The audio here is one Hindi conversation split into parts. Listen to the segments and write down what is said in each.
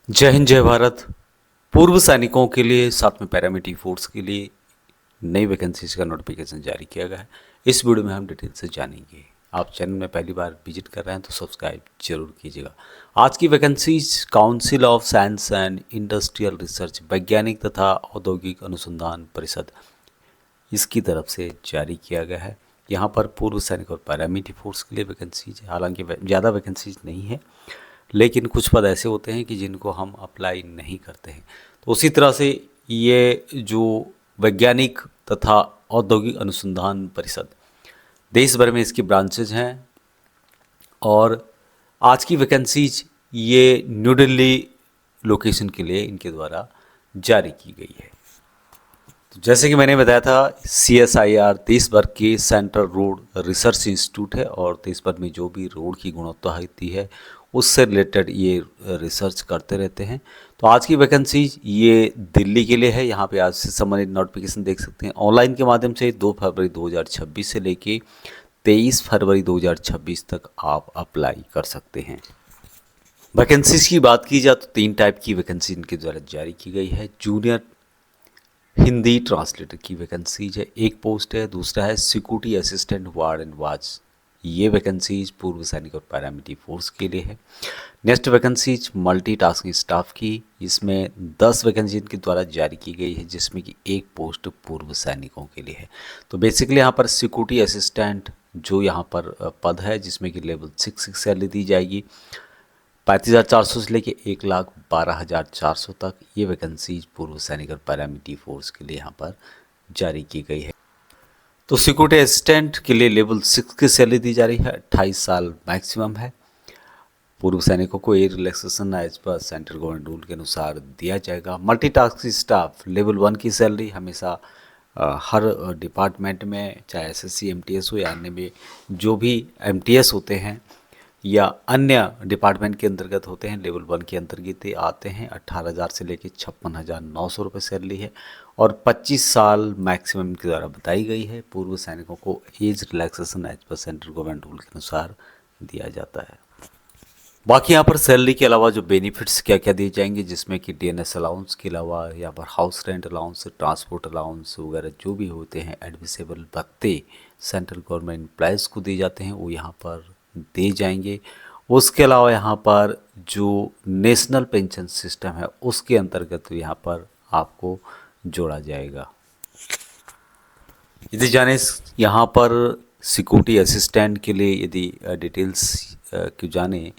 जय हिंद जय भारत। पूर्व सैनिकों के लिए साथ में पैरामिलिट्री फोर्स के लिए नई वैकेंसीज का नोटिफिकेशन जारी किया गया है। इस वीडियो में हम डिटेल से जानेंगे। आप चैनल में पहली बार विजिट कर रहे हैं तो सब्सक्राइब जरूर कीजिएगा। आज की vacancies council of science and industrial research, वैज्ञानिक तथा औद्योगिक अनुसंधान परिषद, इसकी तरफ से जारी किया गया है। यहाँ पर पूर्व सैनिक और पैरामिलिट्री फोर्स के लिए वैकेंसीज है। हालांकि ज़्यादा वैकेंसीज नहीं है, लेकिन कुछ पद ऐसे होते हैं कि जिनको हम अप्लाई नहीं करते हैं। तो उसी तरह से ये जो वैज्ञानिक तथा औद्योगिक अनुसंधान परिषद, देश भर में इसकी ब्रांचेज हैं और आज की वैकेंसीज ये न्यू दिल्ली लोकेशन के लिए इनके द्वारा जारी की गई है। तो जैसे कि मैंने बताया था, CSIR देश भर के सेंट्रल रोड रिसर्च इंस्टीट्यूट है और देश भर में जो भी रोड की गुणवत्ता होती है उससे रिलेटेड ये रिसर्च करते रहते हैं। तो आज की वैकेंसीज ये दिल्ली के लिए है। यहाँ पे आज से संबंधित नोटिफिकेशन देख सकते हैं ऑनलाइन के माध्यम से। 2 फरवरी 2026 से लेके 23 फरवरी 2026 तक आप अप्लाई कर सकते हैं। वैकेंसीज की बात की जाए तो 3 टाइप की वैकेंसी इनके द्वारा जारी की गई है। जूनियर हिंदी ट्रांसलेटर की वैकेंसीज है, एक पोस्ट है। दूसरा है security assistant ward and watch, ये वैकेंसीज पूर्व सैनिक और पैरामिलिट्री फोर्स के लिए है। नेक्स्ट वैकेंसीज मल्टीटास्किंग स्टाफ की, इसमें 10 वैकेंसी इनके द्वारा जारी की गई है, जिसमें कि एक पोस्ट पूर्व सैनिकों के लिए है। तो बेसिकली यहाँ पर सिक्योरिटी असिस्टेंट जो यहाँ पर पद है, जिसमें कि लेवल 6 की सैलरी दी जाएगी 35,400 से लेके 1,12,400 तक। ये वैकेंसीज पूर्व सैनिक और पैरामिलिट्री फोर्स के लिए यहाँ पर जारी की गई है। तो सिक्योरिटी असिस्टेंट के लिए लेवल 6 की सैलरी दी जा रही है, 28 साल मैक्सिमम है। पूर्व सैनिकों को एज रिलैक्सेशन एज पर सेंट्रल गवर्नमेंट रूल के अनुसार दिया जाएगा। मल्टीटास्किंग स्टाफ लेवल 1 की सैलरी हमेशा हर डिपार्टमेंट में, चाहे SSC MTS हो या अन्य में जो भी MTS होते हैं या अन्य डिपार्टमेंट के अंतर्गत होते हैं, लेवल 1 के अंतर्गत आते हैं। 18,000 से लेकर 56,900 रुपये सैलरी है और 25 साल मैक्सिमम इनके द्वारा बताई गई है। पूर्व सैनिकों को एज रिलैक्सेशन एज पर सेंट्रल गवर्नमेंट रूल के अनुसार दिया जाता है। बाकी यहाँ पर सैलरी के अलावा जो बेनिफिट्स क्या क्या दिए जाएंगे, जिसमें कि DNS अलाउंस के अलावा यहाँ पर house rent allowance, transport allowance वगैरह जो भी होते हैं, एडमिसेबल भत्ते सेंट्रल गवर्नमेंट एम्प्लॉयज़ को दिए जाते हैं, वो यहाँ पर दे जाएंगे। उसके अलावा यहाँ पर जो नेशनल पेंशन सिस्टम है उसके अंतर्गत यहाँ पर आपको जोड़ा जाएगा। यदि जाने यहाँ पर सिक्योरिटी असिस्टेंट के लिए यदि डिटेल्स क्यों जाने,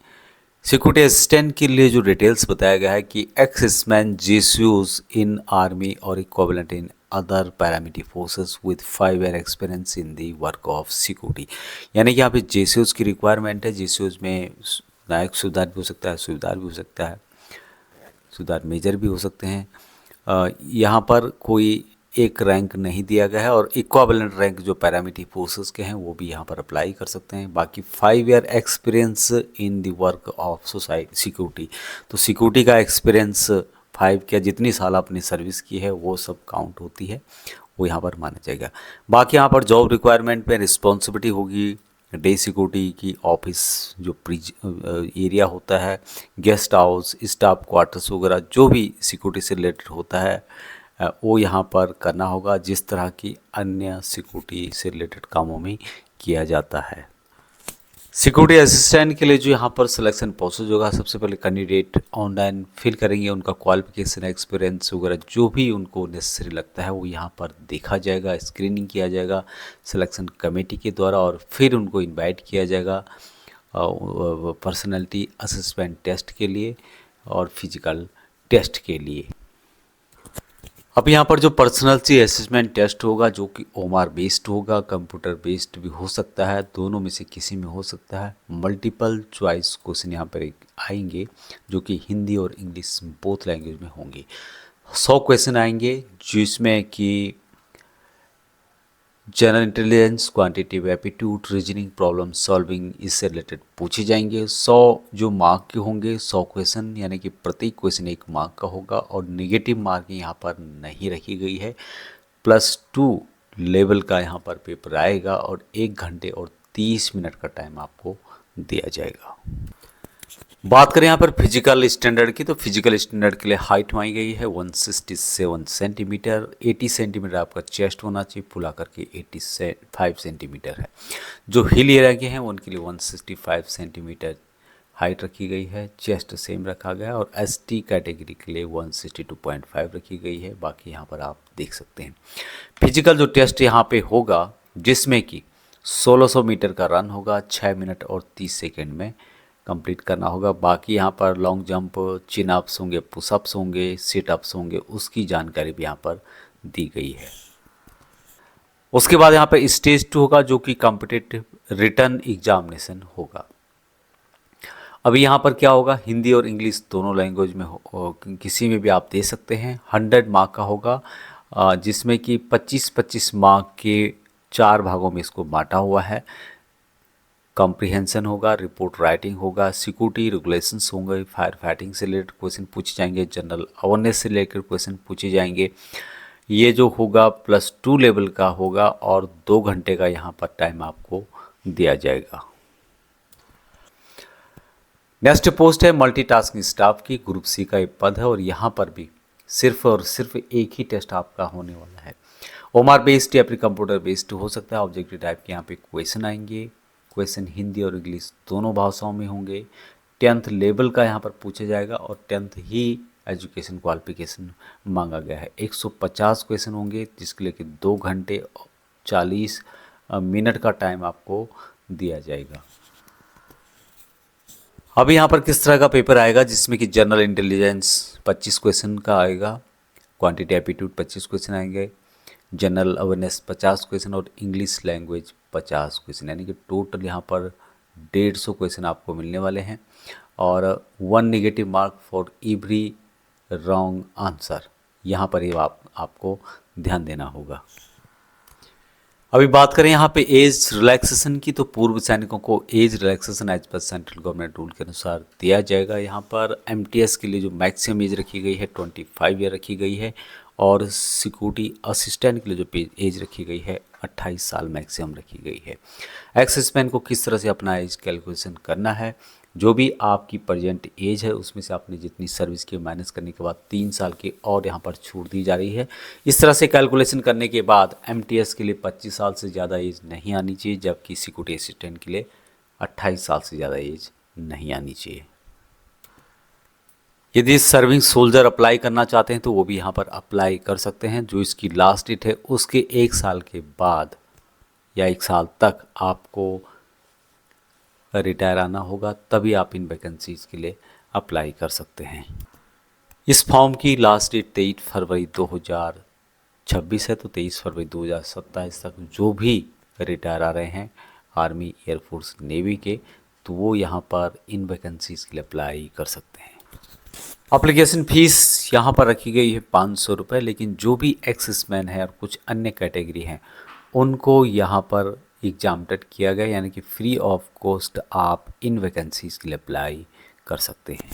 सिक्योरिटी असिस्टेंट के लिए जो डिटेल्स बताया गया है कि एक्स-मैन JCOs इन आर्मी और equivalent in other paramilitary forces with 5 year experience in the work of security, यानी कि यहाँ पे JCOs की रिक्वायरमेंट है। JCOs में नायक सूबेदार भी हो सकता है, सूबेदार भी हो सकता है, सूबेदार मेजर भी हो सकते हैं। यहाँ पर कोई एक रैंक नहीं दिया गया है और इक्विवेलेंट रैंक जो पैरामिलिट्री फोर्सेस के हैं वो भी यहाँ पर अप्लाई कर सकते हैं। बाकी 5 year experience in the work of society security, तो सिक्योरिटी का एक्सपीरियंस 5 क्या जितनी साल आपने सर्विस की है वो सब काउंट होती है, वो यहाँ पर माना जाएगा। बाकी यहाँ पर जॉब रिक्वायरमेंट में रिस्पॉन्सिबिलिटी होगी डे सिक्योरिटी की, ऑफिस जो एरिया होता है, गेस्ट हाउस, स्टाफ क्वार्टर्स वगैरह जो भी सिक्योरिटी से रिलेटेड होता है वो यहाँ पर करना होगा, जिस तरह की अन्य सिक्योरिटी से रिलेटेड कामों में किया जाता है। सिक्योरिटी असिस्टेंट के लिए जो यहाँ पर सिलेक्शन प्रोसेस होगा, सबसे पहले कैंडिडेट ऑनलाइन फिल करेंगे, उनका क्वालिफिकेशन, एक्सपीरियंस वगैरह जो भी उनको नेसेसरी लगता है वो यहाँ पर देखा जाएगा, स्क्रीनिंग किया जाएगा सिलेक्शन कमेटी के द्वारा और फिर उनको इनवाइट किया जाएगा पर्सनैलिटी असेसमेंट टेस्ट के लिए और फिजिकल टेस्ट के लिए। अब यहाँ पर जो पर्सनैलिटी असेसमेंट टेस्ट होगा जो कि OMR बेस्ड होगा, कंप्यूटर बेस्ड भी हो सकता है, दोनों में से किसी में हो सकता है। मल्टीपल चॉइस क्वेश्चन यहाँ पर आएंगे जो कि हिंदी और इंग्लिश बोथ लैंग्वेज में होंगे। 100 क्वेश्चन आएंगे जिसमें कि general intelligence, quantitative aptitude, reasoning, problem solving इससे रिलेटेड पूछे जाएंगे। 100 जो मार्क के होंगे, 100 क्वेश्चन, यानी कि प्रत्येक क्वेश्चन 1 मार्क का होगा और निगेटिव मार्किंग यहाँ पर नहीं रखी गई है। +2 लेवल का यहाँ पर पेपर आएगा और 1 घंटे और 30 मिनट का टाइम आपको दिया जाएगा। बात करें यहाँ पर फिजिकल स्टैंडर्ड की, तो फिजिकल स्टैंडर्ड के लिए हाइट मांगी गई है 167 सेंटीमीटर, 80 सेंटीमीटर आपका चेस्ट होना चाहिए, फुला करके 85 सेंटीमीटर है। जो हिल एरिया के हैं उनके लिए 165 सेंटीमीटर हाइट रखी गई है, चेस्ट सेम रखा गया है, और एसटी कैटेगरी के लिए 162.5 रखी गई है। बाकी यहाँ पर आप देख सकते हैं फिजिकल जो टेस्ट यहाँ पे होगा, जिसमें कि 1600 मीटर का रन होगा 6 मिनट और 30 सेकेंड में कंप्लीट करना होगा। बाकी यहाँ पर लॉन्ग जंप, चिन अप्स होंगे, पुशअप्स होंगे, सिट अप्स होंगे, उसकी जानकारी भी यहाँ पर दी गई है। उसके बाद यहाँ पर स्टेज 2 होगा, जो कि कॉम्पिटिटिव रिटन एग्जामिनेशन होगा। अभी यहाँ पर क्या होगा, हिंदी और इंग्लिश दोनों लैंग्वेज में किसी में भी आप दे सकते हैं। 100 मार्क का होगा, जिसमें कि 25-25 मार्क के 4 भागों में इसको बांटा हुआ है। कॉम्प्रिहेंशन होगा, रिपोर्ट राइटिंग होगा, सिक्योरिटी रेगुलेशंस होंगे, फायर फाइटिंग से रिलेटेड क्वेश्चन पूछे जाएंगे, जनरल अवेयरनेस से रिलेटेड क्वेश्चन पूछे जाएंगे। ये जो होगा +2 लेवल का होगा, और 2 घंटे का यहाँ पर टाइम आपको दिया जाएगा। नेक्स्ट पोस्ट है मल्टीटास्किंग स्टाफ की, ग्रुप सी का एक पद है, और यहाँ पर भी सिर्फ और सिर्फ एक ही टेस्ट आपका होने वाला है। ओमआर बेस्ड या फिर कंप्यूटर बेस्ड हो सकता है। ऑब्जेक्टिव टाइप के यहाँ पे क्वेश्चन आएंगे, क्वेश्चन हिंदी और इंग्लिश दोनों भाषाओं में होंगे। 10th लेवल का यहाँ पर पूछा जाएगा, और 10th ही एजुकेशन क्वालिफिकेशन मांगा गया है। 150 क्वेश्चन होंगे, जिसके लिए कि 2 घंटे 40 मिनट का टाइम आपको दिया जाएगा। अभी यहाँ पर किस तरह का पेपर आएगा, जिसमें कि जनरल इंटेलिजेंस 25 क्वेश्चन का आएगा, क्वांटिटी एप्टीट्यूड 25 क्वेश्चन आएंगे, जनरल अवेयरनेस 50 क्वेश्चन, और इंग्लिश लैंग्वेज 50 क्वेश्चन, यानी कि टोटल यहाँ पर 150 क्वेश्चन आपको मिलने वाले हैं। और 1 negative mark for every wrong answer, यहाँ पर ही आपको ध्यान देना होगा। अभी बात करें यहाँ पे एज रिलैक्सेशन की, तो पूर्व सैनिकों को एज रिलैक्सेशन एज पर सेंट्रल गवर्नमेंट रूल के अनुसार दिया जाएगा। यहाँ पर एमटीएस के लिए जो मैक्सिमम एज रखी गई है 25 ईयर रखी गई है, और सिक्योरिटी असिस्टेंट के लिए जो एज रखी गई है 28 साल मैक्सिमम रखी गई है। एक्सेसमैन को किस तरह से अपना एज कैलकुलेशन करना है, जो भी आपकी प्रेजेंट एज है उसमें से आपने जितनी सर्विस की माइनस करने के बाद 3 साल की और यहाँ पर छूट दी जा रही है। इस तरह से कैलकुलेशन करने के बाद एमटीएस के लिए 25 साल से ज़्यादा एज नहीं आनी चाहिए, जबकि सिक्योरिटी असिस्टेंट के लिए 28 साल से ज़्यादा एज नहीं आनी चाहिए। यदि सर्विंग सोल्जर अप्लाई करना चाहते हैं तो वो भी यहाँ पर अप्लाई कर सकते हैं। जो इसकी लास्ट डेट है उसके 1 साल के बाद या 1 साल तक आपको रिटायर आना होगा, तभी आप इन वैकेंसीज़ के लिए अप्लाई कर सकते हैं। इस फॉर्म की लास्ट डेट 23 फरवरी 2026 है, तो 23 फरवरी 2027 तक जो भी रिटायर आ रहे हैं आर्मी, एयरफोर्स, नेवी के, तो वो यहाँ पर इन वैकेंसीज़ के लिए अप्लाई कर सकते हैं। एप्लीकेशन फ़ीस यहाँ पर रखी गई है 500 रुपये, लेकिन जो भी एक्सेसमैन है और कुछ अन्य कैटेगरी हैं उनको यहाँ पर एग्जाम्प्टेड किया गया, यानी कि फ्री ऑफ कॉस्ट आप इन वैकेंसीज़ के लिए अप्लाई कर सकते हैं।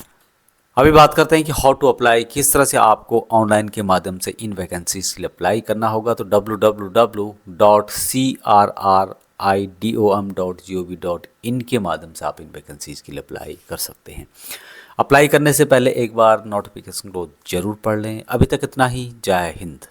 अभी बात करते हैं कि हाउ टू अप्लाई, किस तरह से आपको ऑनलाइन के माध्यम से इन वैकेंसीज़ के लिए अप्लाई करना होगा। तो www.crridom.gov.in के माध्यम से आप इन वैकेंसीज़ के लिए अप्लाई कर सकते हैं। अप्लाई करने से पहले एक बार नोटिफिकेशन को ज़रूर पढ़ लें। अभी तक इतना ही। जय हिंद।